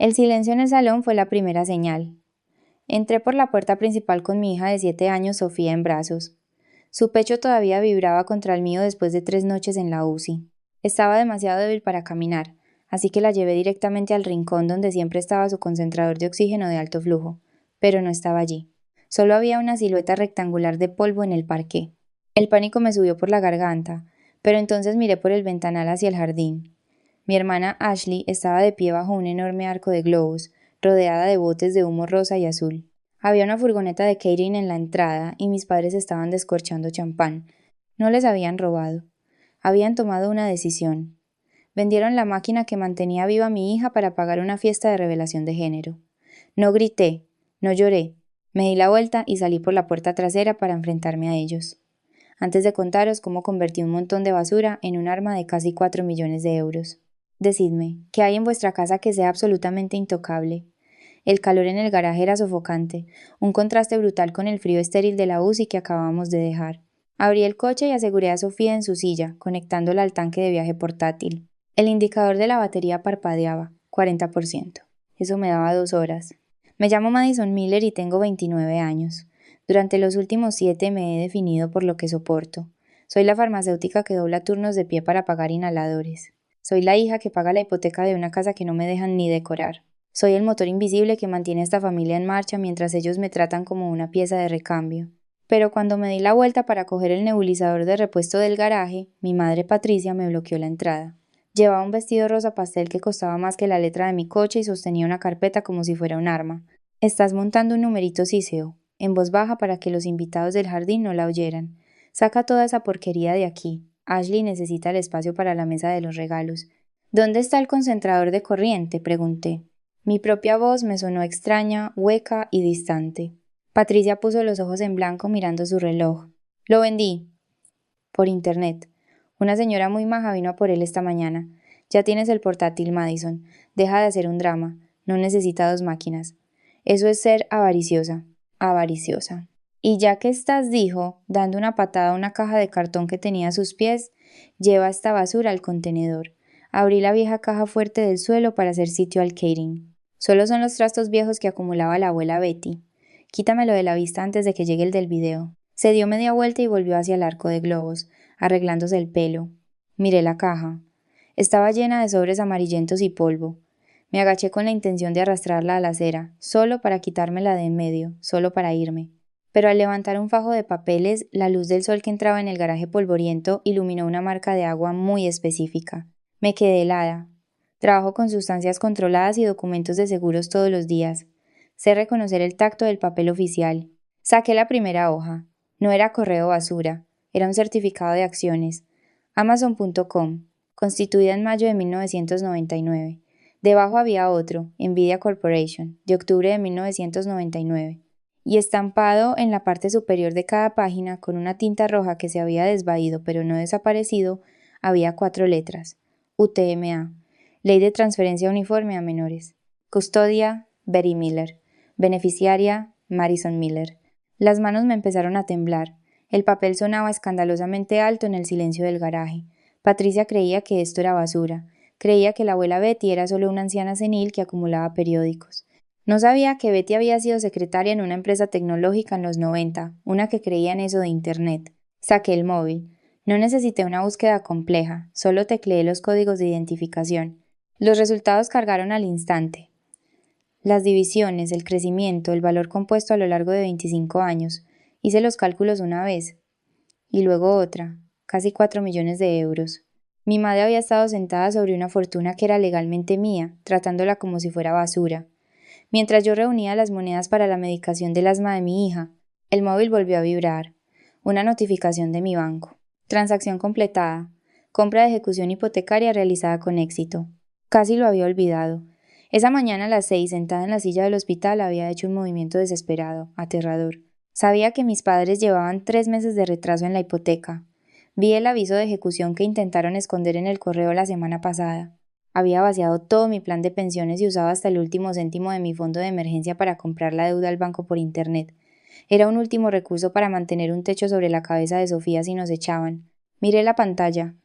El silencio en el salón fue la primera señal. Entré por la puerta principal con mi hija de 7 años, Sofía, en brazos. Su pecho todavía vibraba contra el mío después de 3 noches en la UCI. Estaba demasiado débil para caminar, así que la llevé directamente al rincón donde siempre estaba su concentrador de oxígeno de alto flujo, pero no estaba allí. Solo había una silueta rectangular de polvo en el parqué. El pánico me subió por la garganta, pero entonces miré por el ventanal hacia el jardín. Mi hermana Ashley estaba de pie bajo un enorme arco de globos, rodeada de botes de humo rosa y azul. Había una furgoneta de catering en la entrada y mis padres estaban descorchando champán. No les habían robado. Habían tomado una decisión. Vendieron la máquina que mantenía viva a mi hija para pagar una fiesta de revelación de género. No grité, no lloré. Me di la vuelta y salí por la puerta trasera para enfrentarme a ellos. Antes de contaros cómo convertí un montón de basura en un arma de casi 4 millones de euros. Decidme, ¿qué hay en vuestra casa que sea absolutamente intocable? El calor en el garaje era sofocante, un contraste brutal con el frío estéril de la UCI que acabamos de dejar. Abrí el coche y aseguré a Sofía en su silla, conectándola al tanque de viaje portátil. El indicador de la batería parpadeaba, 40%. Eso me daba 2 horas. Me llamo Madison Miller y tengo 29 años. Durante los últimos 7 me he definido por lo que soporto. Soy la farmacéutica que dobla turnos de pie para pagar inhaladores. Soy la hija que paga la hipoteca de una casa que no me dejan ni decorar. Soy el motor invisible que mantiene a esta familia en marcha mientras ellos me tratan como una pieza de recambio. Pero cuando me di la vuelta para coger el nebulizador de repuesto del garaje, mi madre Patricia me bloqueó la entrada. Llevaba un vestido rosa pastel que costaba más que la letra de mi coche y sostenía una carpeta como si fuera un arma. Estás montando un numerito síseo, en voz baja para que los invitados del jardín no la oyeran. Saca toda esa porquería de aquí. Ashley necesita el espacio para la mesa de los regalos. ¿Dónde está el concentrador de corriente?, pregunté. Mi propia voz me sonó extraña, hueca y distante. Patricia puso los ojos en blanco mirando su reloj. Lo vendí. Por internet. Una señora muy maja vino a por él esta mañana. Ya tienes el portátil, Madison. Deja de hacer un drama. No necesita 2 máquinas. Eso es ser avariciosa. Avariciosa. Y ya que estás, dijo, dando una patada a una caja de cartón que tenía a sus pies, lleva esta basura al contenedor. Abrí la vieja caja fuerte del suelo para hacer sitio al catering. Solo son los trastos viejos que acumulaba la abuela Betty. Quítamelo de la vista antes de que llegue el del video. Se dio media vuelta y volvió hacia el arco de globos, arreglándose el pelo. Miré la caja. Estaba llena de sobres amarillentos y polvo. Me agaché con la intención de arrastrarla a la acera, solo para quitármela de en medio, solo para irme. Pero al levantar un fajo de papeles, la luz del sol que entraba en el garaje polvoriento iluminó una marca de agua muy específica. Me quedé helada. Trabajo con sustancias controladas y documentos de seguros todos los días. Sé reconocer el tacto del papel oficial. Saqué la primera hoja. No era correo basura, era un certificado de acciones. Amazon.com, constituida en mayo de 1999. Debajo había otro, Nvidia Corporation, de octubre de 1999. Y estampado en la parte superior de cada página, con una tinta roja que se había desvaído pero no desaparecido, había 4 letras. UTMA, Ley de Transferencia Uniforme a Menores. Custodia, Betty Miller. Beneficiaria, Madison Miller. Las manos me empezaron a temblar. El papel sonaba escandalosamente alto en el silencio del garaje. Patricia creía que esto era basura. Creía que la abuela Betty era solo una anciana senil que acumulaba periódicos. No sabía que Betty había sido secretaria en una empresa tecnológica en los 90, una que creía en eso de Internet. Saqué el móvil. No necesité una búsqueda compleja, solo tecleé los códigos de identificación. Los resultados cargaron al instante. Las divisiones, el crecimiento, el valor compuesto a lo largo de 25 años. Hice los cálculos una vez. Y luego otra. Casi 4 millones de euros. Mi madre había estado sentada sobre una fortuna que era legalmente mía, tratándola como si fuera basura. Mientras yo reunía las monedas para la medicación del asma de mi hija, el móvil volvió a vibrar. Una notificación de mi banco. Transacción completada. Compra de ejecución hipotecaria realizada con éxito. Casi lo había olvidado. Esa mañana a las 6, sentada en la silla del hospital, había hecho un movimiento desesperado, aterrador. Sabía que mis padres llevaban 3 meses de retraso en la hipoteca. Vi el aviso de ejecución que intentaron esconder en el correo la semana pasada. Había vaciado todo mi plan de pensiones y usado hasta el último céntimo de mi fondo de emergencia para comprar la deuda al banco por internet. Era un último recurso para mantener un techo sobre la cabeza de Sofía si nos echaban. Miré la pantalla.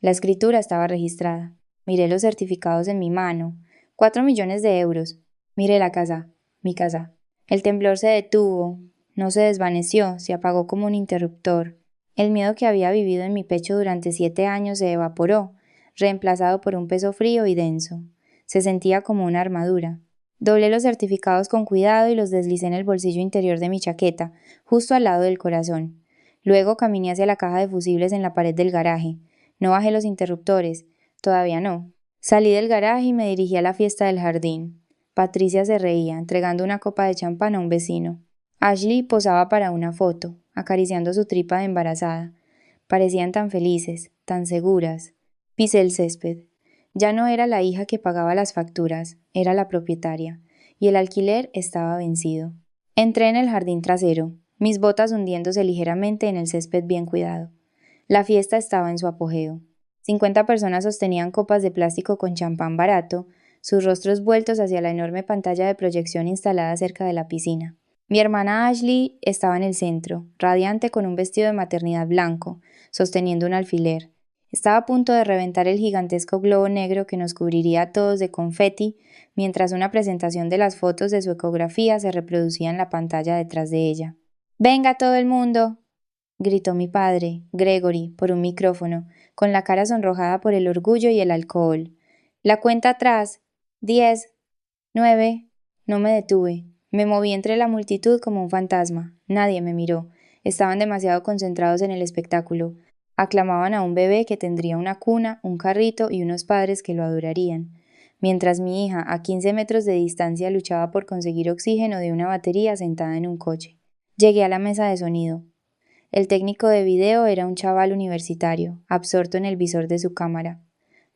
La escritura estaba registrada. Miré los certificados en mi mano. 4 millones de euros. Mire la casa, mi casa. El temblor se detuvo, no se desvaneció, se apagó como un interruptor. El miedo que había vivido en mi pecho durante 7 años se evaporó, reemplazado por un peso frío y denso. Se sentía como una armadura. Doblé los certificados con cuidado y los deslicé en el bolsillo interior de mi chaqueta, justo al lado del corazón. Luego caminé hacia la caja de fusibles en la pared del garaje. No bajé los interruptores. Todavía no. Salí del garaje y me dirigí a la fiesta del jardín. Patricia se reía, entregando una copa de champán a un vecino. Ashley posaba para una foto, acariciando su tripa de embarazada. Parecían tan felices, tan seguras. Pisé el césped. Ya no era la hija que pagaba las facturas, era la propietaria, y el alquiler estaba vencido. Entré en el jardín trasero, mis botas hundiéndose ligeramente en el césped bien cuidado. La fiesta estaba en su apogeo. 50 personas sostenían copas de plástico con champán barato, sus rostros vueltos hacia la enorme pantalla de proyección instalada cerca de la piscina. Mi hermana Ashley estaba en el centro, radiante con un vestido de maternidad blanco, sosteniendo un alfiler. Estaba a punto de reventar el gigantesco globo negro que nos cubriría a todos de confeti, mientras una presentación de las fotos de su ecografía se reproducía en la pantalla detrás de ella. ¡Venga todo el mundo!, gritó mi padre, Gregory, por un micrófono, con la cara sonrojada por el orgullo y el alcohol. La cuenta atrás. 10, 9. No me detuve. Me moví entre la multitud como un fantasma. Nadie me miró. Estaban demasiado concentrados en el espectáculo. Aclamaban a un bebé que tendría una cuna, un carrito y unos padres que lo adorarían. Mientras mi hija, a 15 metros de distancia, luchaba por conseguir oxígeno de una batería sentada en un coche. Llegué a la mesa de sonido. El técnico de video era un chaval universitario, absorto en el visor de su cámara.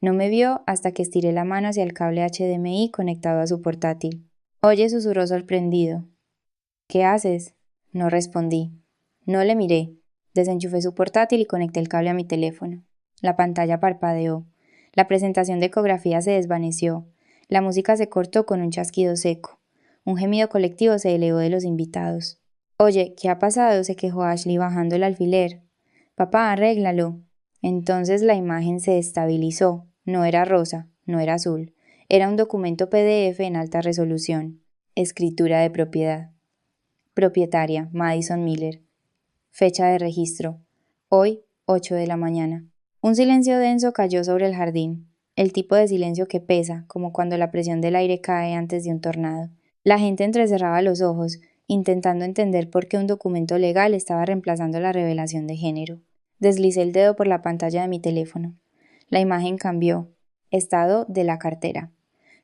No me vio hasta que estiré la mano hacia el cable HDMI conectado a su portátil. Oye, susurró sorprendido. ¿Qué haces? No respondí. No le miré. Desenchufé su portátil y conecté el cable a mi teléfono. La pantalla parpadeó. La presentación de ecografía se desvaneció. La música se cortó con un chasquido seco. Un gemido colectivo se elevó de los invitados. Oye, ¿qué ha pasado?, se quejó Ashley bajando el alfiler. Papá, arréglalo. Entonces la imagen se estabilizó. No era rosa, no era azul. Era un documento PDF en alta resolución. Escritura de propiedad. Propietaria, Madison Miller. Fecha de registro. Hoy, 8 de la mañana. Un silencio denso cayó sobre el jardín. El tipo de silencio que pesa, como cuando la presión del aire cae antes de un tornado. La gente entrecerraba los ojos, intentando entender por qué un documento legal estaba reemplazando la revelación de género. Deslicé el dedo por la pantalla de mi teléfono. La imagen cambió. Estado de la cartera.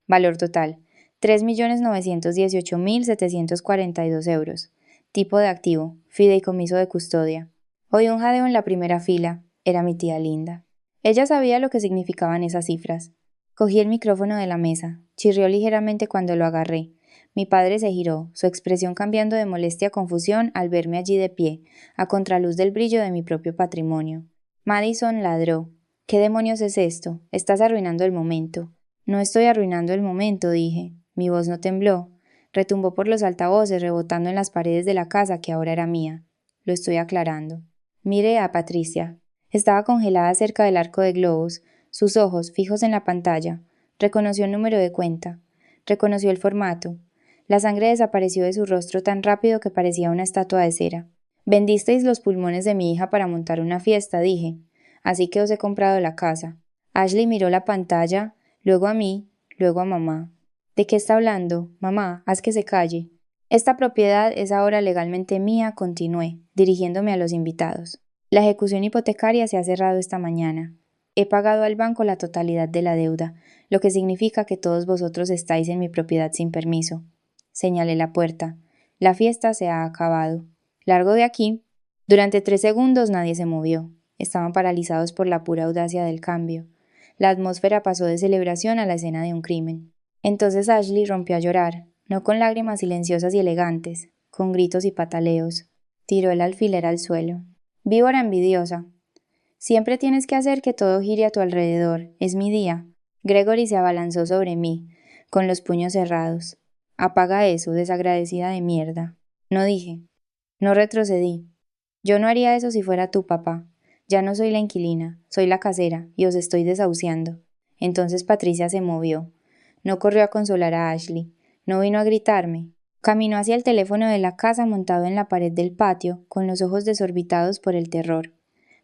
Valor total: 3.918.742 euros. Tipo de activo: fideicomiso de custodia. Oí un jadeo en la primera fila. Era mi tía Linda. Ella sabía lo que significaban esas cifras. Cogí el micrófono de la mesa. Chirrió ligeramente cuando lo agarré. Mi padre se giró, su expresión cambiando de molestia a confusión al verme allí de pie, a contraluz del brillo de mi propio patrimonio. Madison ladró. ¿Qué demonios es esto? Estás arruinando el momento. No estoy arruinando el momento, dije. Mi voz no tembló. Retumbó por los altavoces, rebotando en las paredes de la casa que ahora era mía. Lo estoy aclarando. Miré a Patricia. Estaba congelada cerca del arco de globos, sus ojos fijos en la pantalla. Reconoció el número de cuenta. Reconoció el formato. La sangre desapareció de su rostro tan rápido que parecía una estatua de cera. Vendisteis los pulmones de mi hija para montar una fiesta, dije. Así que os he comprado la casa. Ashley miró la pantalla, luego a mí, luego a mamá. ¿De qué está hablando? Mamá, haz que se calle. Esta propiedad es ahora legalmente mía, continué, dirigiéndome a los invitados. La ejecución hipotecaria se ha cerrado esta mañana. He pagado al banco la totalidad de la deuda, lo que significa que todos vosotros estáis en mi propiedad sin permiso. Señalé la puerta. La fiesta se ha acabado. Largo de aquí. Durante 3 segundos nadie se movió. Estaban paralizados por la pura audacia del cambio. La atmósfera pasó de celebración a la escena de un crimen. Entonces Ashley rompió a llorar, no con lágrimas silenciosas y elegantes, con gritos y pataleos. Tiró el alfiler al suelo. Víbora envidiosa. Siempre tienes que hacer que todo gire a tu alrededor. Es mi día. Gregory se abalanzó sobre mí, con los puños cerrados. Apaga eso, desagradecida de mierda. No dije. No retrocedí. Yo no haría eso si fuera tu papá. Ya no soy la inquilina, soy la casera, y os estoy desahuciando. Entonces Patricia se movió. No corrió a consolar a Ashley. No vino a gritarme. Caminó hacia el teléfono de la casa montado en la pared del patio, con los ojos desorbitados por el terror.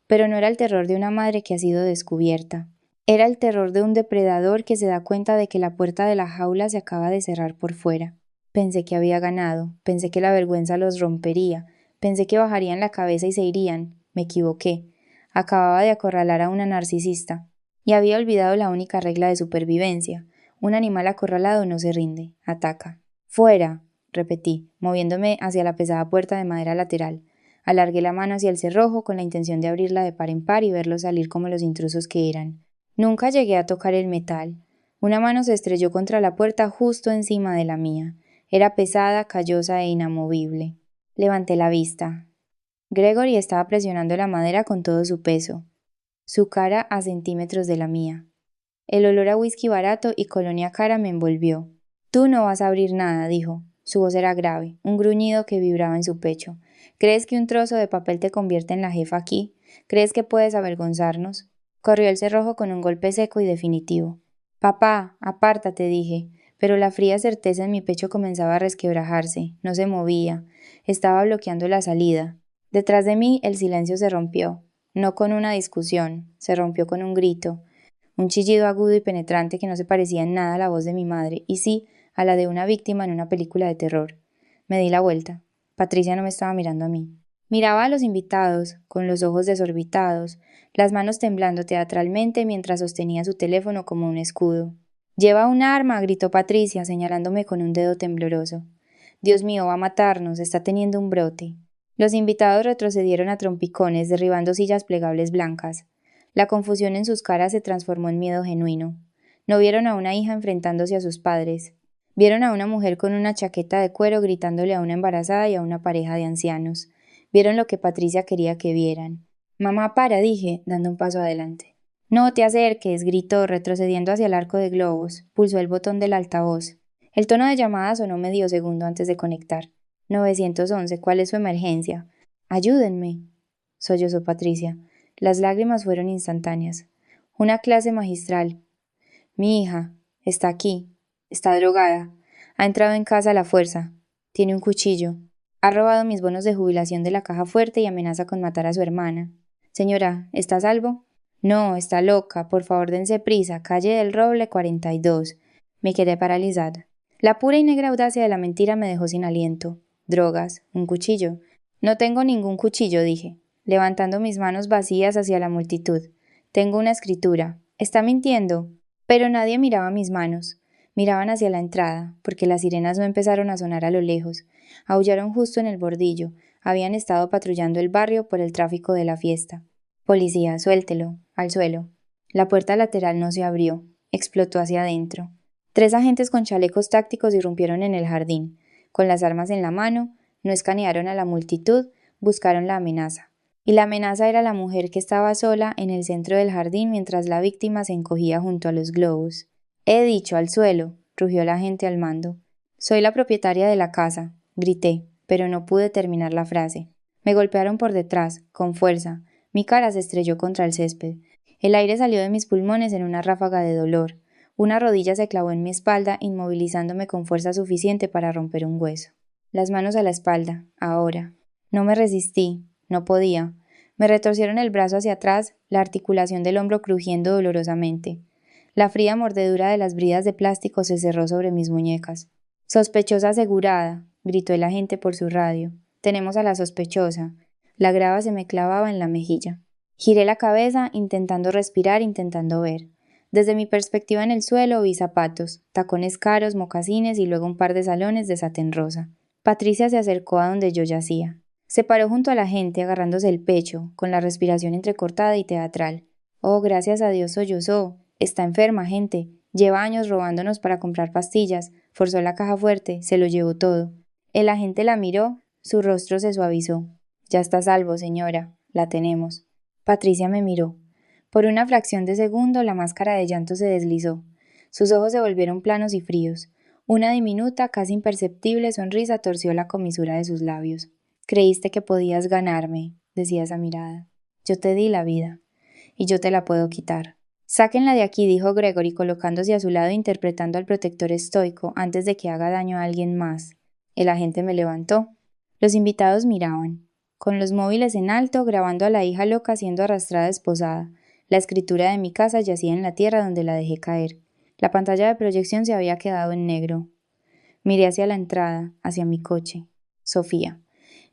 Pero no era el terror de una madre que ha sido descubierta. Era el terror de un depredador que se da cuenta de que la puerta de la jaula se acaba de cerrar por fuera. Pensé que había ganado, pensé que la vergüenza los rompería, pensé que bajarían la cabeza y se irían. Me equivoqué. Acababa de acorralar a una narcisista. Y había olvidado la única regla de supervivencia. Un animal acorralado no se rinde, ataca. ¡Fuera!, repetí, moviéndome hacia la pesada puerta de madera lateral. Alargué la mano hacia el cerrojo con la intención de abrirla de par en par y verlos salir como los intrusos que eran. Nunca llegué a tocar el metal. Una mano se estrelló contra la puerta justo encima de la mía. Era pesada, callosa e inamovible. Levanté la vista. Gregory estaba presionando la madera con todo su peso. Su cara a centímetros de la mía. El olor a whisky barato y colonia cara me envolvió. «Tú no vas a abrir nada», dijo. Su voz era grave, un gruñido que vibraba en su pecho. «¿Crees que un trozo de papel te convierte en la jefa aquí? ¿Crees que puedes avergonzarnos?» Corrió el cerrojo con un golpe seco y definitivo. «Papá, apártate», dije, pero la fría certeza en mi pecho comenzaba a resquebrajarse. No se movía. Estaba bloqueando la salida. Detrás de mí el silencio se rompió. No con una discusión, se rompió con un grito. Un chillido agudo y penetrante que no se parecía en nada a la voz de mi madre, y sí a la de una víctima en una película de terror. Me di la vuelta. Patricia no me estaba mirando a mí. Miraba a los invitados, con los ojos desorbitados, las manos temblando teatralmente mientras sostenía su teléfono como un escudo. «¡Lleva un arma!», gritó Patricia, señalándome con un dedo tembloroso. «Dios mío, va a matarnos, está teniendo un brote». Los invitados retrocedieron a trompicones, derribando sillas plegables blancas. La confusión en sus caras se transformó en miedo genuino. No vieron a una hija enfrentándose a sus padres. Vieron a una mujer con una chaqueta de cuero gritándole a una embarazada y a una pareja de ancianos. Vieron lo que Patricia quería que vieran. «Mamá, para», dije, dando un paso adelante. «No te acerques», gritó, retrocediendo hacia el arco de globos. Pulsó el botón del altavoz. El tono de llamada sonó medio segundo antes de conectar. 911, ¿cuál es su emergencia? «Ayúdenme», sollozó Patricia. Las lágrimas fueron instantáneas. «Una clase magistral. Mi hija está aquí. Está drogada. Ha entrado en casa a la fuerza. Tiene un cuchillo. Ha robado mis bonos de jubilación de la caja fuerte y amenaza con matar a su hermana. Señora, ¿está a salvo?» «No, está loca. Por favor, dense prisa. Calle del Roble 42». Me quedé paralizada. La pura y negra audacia de la mentira me dejó sin aliento. Drogas, un cuchillo. «No tengo ningún cuchillo», dije, levantando mis manos vacías hacia la multitud. «Tengo una escritura». «¿Está mintiendo?» Pero nadie miraba mis manos. Miraban hacia la entrada, porque las sirenas no empezaron a sonar a lo lejos. Aullaron justo en el bordillo. Habían estado patrullando el barrio por el tráfico de la fiesta. «Policía, suéltelo», al suelo. La puerta lateral no se abrió. Explotó hacia adentro. 3 agentes con chalecos tácticos irrumpieron en el jardín. Con las armas en la mano, no escanearon a la multitud, buscaron la amenaza. Y la amenaza era la mujer que estaba sola en el centro del jardín mientras la víctima se encogía junto a los globos. «He dicho, al suelo», rugió la agente al mando. «Soy la propietaria de la casa», grité, pero no pude terminar la frase. Me golpearon por detrás, con fuerza. Mi cara se estrelló contra el césped. El aire salió de mis pulmones en una ráfaga de dolor. Una rodilla se clavó en mi espalda, inmovilizándome con fuerza suficiente para romper un hueso. Las manos a la espalda, ahora. No me resistí, no podía. Me retorcieron el brazo hacia atrás, la articulación del hombro crujiendo dolorosamente. La fría mordedura de las bridas de plástico se cerró sobre mis muñecas. «Sospechosa asegurada», gritó el agente por su radio. «Tenemos a la sospechosa». La grava se me clavaba en la mejilla. Giré la cabeza, intentando respirar, intentando ver. Desde mi perspectiva en el suelo vi zapatos, tacones caros, mocasines y luego un par de salones de satén rosa. Patricia se acercó a donde yo yacía. Se paró junto a la gente agarrándose el pecho, con la respiración entrecortada y teatral. «Oh, gracias a Dios sollozó. Está enferma, gente. Lleva años robándonos para comprar pastillas. Forzó la caja fuerte, se lo llevó todo». El agente la miró, su rostro se suavizó. «Ya está a salvo, señora. La tenemos». Patricia me miró. Por una fracción de segundo la máscara de llanto se deslizó. Sus ojos se volvieron planos y fríos. Una diminuta, casi imperceptible sonrisa torció la comisura de sus labios. «Creíste que podías ganarme», decía esa mirada. «Yo te di la vida. Y yo te la puedo quitar». Sáquenla de aquí, dijo Gregory, colocándose a su lado e interpretando al protector estoico antes de que haga daño a alguien más. El agente me levantó. Los invitados miraban, con los móviles en alto, grabando a la hija loca siendo arrastrada esposada. La escritura de mi casa yacía en la tierra donde la dejé caer. La pantalla de proyección se había quedado en negro. Miré hacia la entrada, hacia mi coche. Sofía.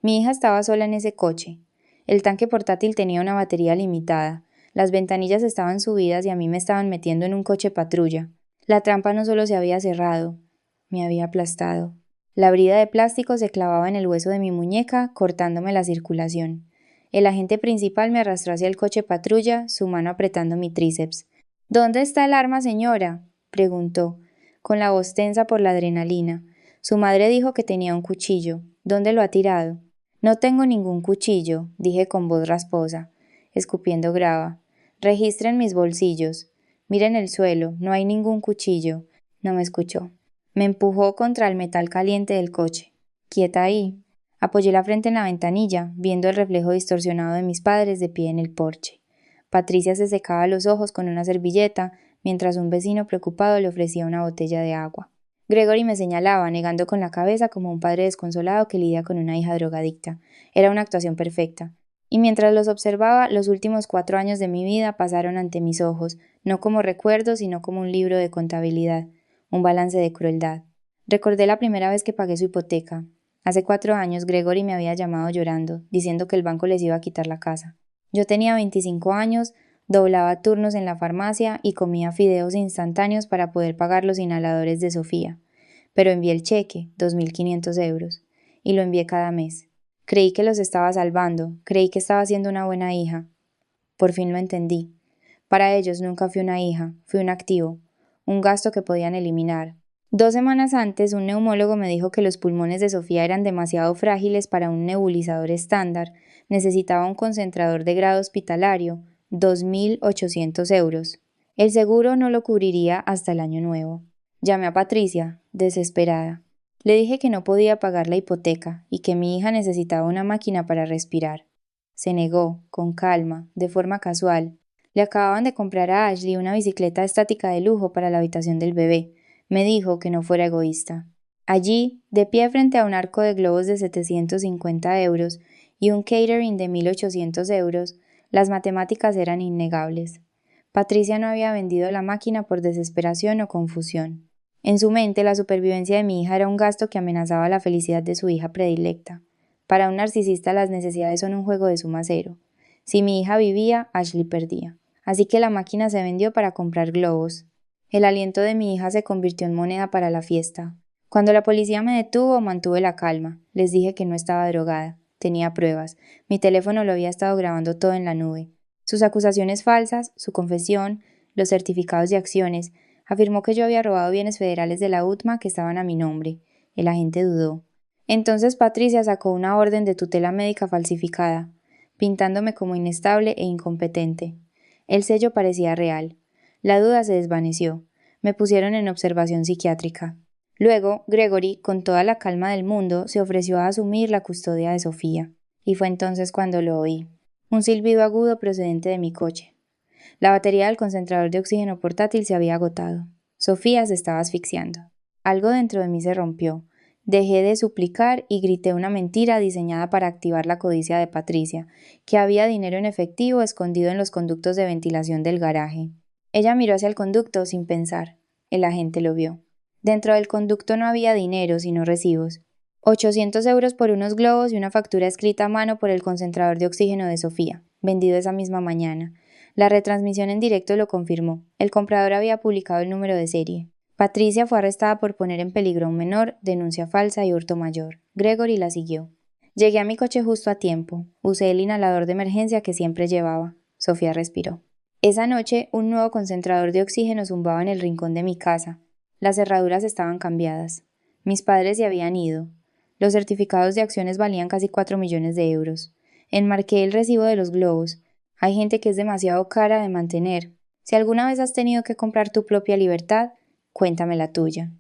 Mi hija estaba sola en ese coche. El tanque portátil tenía una batería limitada. Las ventanillas estaban subidas y a mí me estaban metiendo en un coche patrulla. La trampa no solo se había cerrado, me había aplastado. La brida de plástico se clavaba en el hueso de mi muñeca, cortándome la circulación. El agente principal me arrastró hacia el coche patrulla, su mano apretando mi tríceps. ¿Dónde está el arma, señora?, preguntó, con la voz tensa por la adrenalina. Su madre dijo que tenía un cuchillo. ¿Dónde lo ha tirado? No tengo ningún cuchillo, dije con voz rasposa, escupiendo grava. Registren mis bolsillos. Miren el suelo, no hay ningún cuchillo. No me escuchó. Me empujó contra el metal caliente del coche. Quieta ahí. Apoyé la frente en la ventanilla, viendo el reflejo distorsionado de mis padres de pie en el porche. Patricia se secaba los ojos con una servilleta, mientras un vecino preocupado le ofrecía una botella de agua. Gregory me señalaba, negando con la cabeza como un padre desconsolado que lidia con una hija drogadicta. Era una actuación perfecta. Y mientras los observaba, los últimos 4 años de mi vida pasaron ante mis ojos, no como recuerdos, sino como un libro de contabilidad, un balance de crueldad. Recordé la primera vez que pagué su hipoteca. Hace 4 años Gregory me había llamado llorando, diciendo que el banco les iba a quitar la casa. Yo tenía 25 años, doblaba turnos en la farmacia y comía fideos instantáneos para poder pagar los inhaladores de Sofía. Pero envié el cheque, 2.500 euros, y lo envié cada mes. Creí que los estaba salvando, creí que estaba siendo una buena hija. Por fin lo entendí. Para ellos nunca fui una hija, fui un activo, un gasto que podían eliminar. 2 semanas antes, un neumólogo me dijo que los pulmones de Sofía eran demasiado frágiles para un nebulizador estándar, necesitaba un concentrador de grado hospitalario, 2.800 euros. El seguro no lo cubriría hasta el año nuevo. Llamé a Patricia, desesperada. Le dije que no podía pagar la hipoteca y que mi hija necesitaba una máquina para respirar. Se negó, con calma, de forma casual. Le acababan de comprar a Ashley una bicicleta estática de lujo para la habitación del bebé. Me dijo que no fuera egoísta. Allí, de pie frente a un arco de globos de 750 euros y un catering de 1.800 euros, las matemáticas eran innegables. Patricia no había vendido la máquina por desesperación o confusión. En su mente, la supervivencia de mi hija era un gasto que amenazaba la felicidad de su hija predilecta. Para un narcisista las necesidades son un juego de suma cero. Si mi hija vivía, Ashley perdía. Así que la máquina se vendió para comprar globos. El aliento de mi hija se convirtió en moneda para la fiesta. Cuando la policía me detuvo, mantuve la calma. Les dije que no estaba drogada. Tenía pruebas. Mi teléfono lo había estado grabando todo en la nube. Sus acusaciones falsas, su confesión, los certificados de acciones. Afirmó que yo había robado bienes federales de la UTMA que estaban a mi nombre. El agente dudó. Entonces Patricia sacó una orden de tutela médica falsificada, pintándome como inestable e incompetente. El sello parecía real. La duda se desvaneció. Me pusieron en observación psiquiátrica. Luego, Gregory, con toda la calma del mundo, se ofreció a asumir la custodia de Sofía. Y fue entonces cuando lo oí. Un silbido agudo procedente de mi coche. La batería del concentrador de oxígeno portátil se había agotado. Sofía se estaba asfixiando. Algo dentro de mí se rompió. Dejé de suplicar y grité una mentira diseñada para activar la codicia de Patricia, que había dinero en efectivo escondido en los conductos de ventilación del garaje. Ella miró hacia el conducto sin pensar. El agente lo vio. Dentro del conducto no había dinero, sino recibos. 800 euros por unos globos y una factura escrita a mano por el concentrador de oxígeno de Sofía, vendido esa misma mañana. La retransmisión en directo lo confirmó. El comprador había publicado el número de serie. Patricia fue arrestada por poner en peligro a un menor, denuncia falsa y hurto mayor. Gregory la siguió. Llegué a mi coche justo a tiempo. Usé el inhalador de emergencia que siempre llevaba. Sofía respiró. Esa noche, un nuevo concentrador de oxígeno zumbaba en el rincón de mi casa. Las cerraduras estaban cambiadas. Mis padres se habían ido. Los certificados de acciones valían casi 4 millones de euros. Enmarqué el recibo de los globos. Hay gente que es demasiado cara de mantener. Si alguna vez has tenido que comprar tu propia libertad, cuéntame la tuya.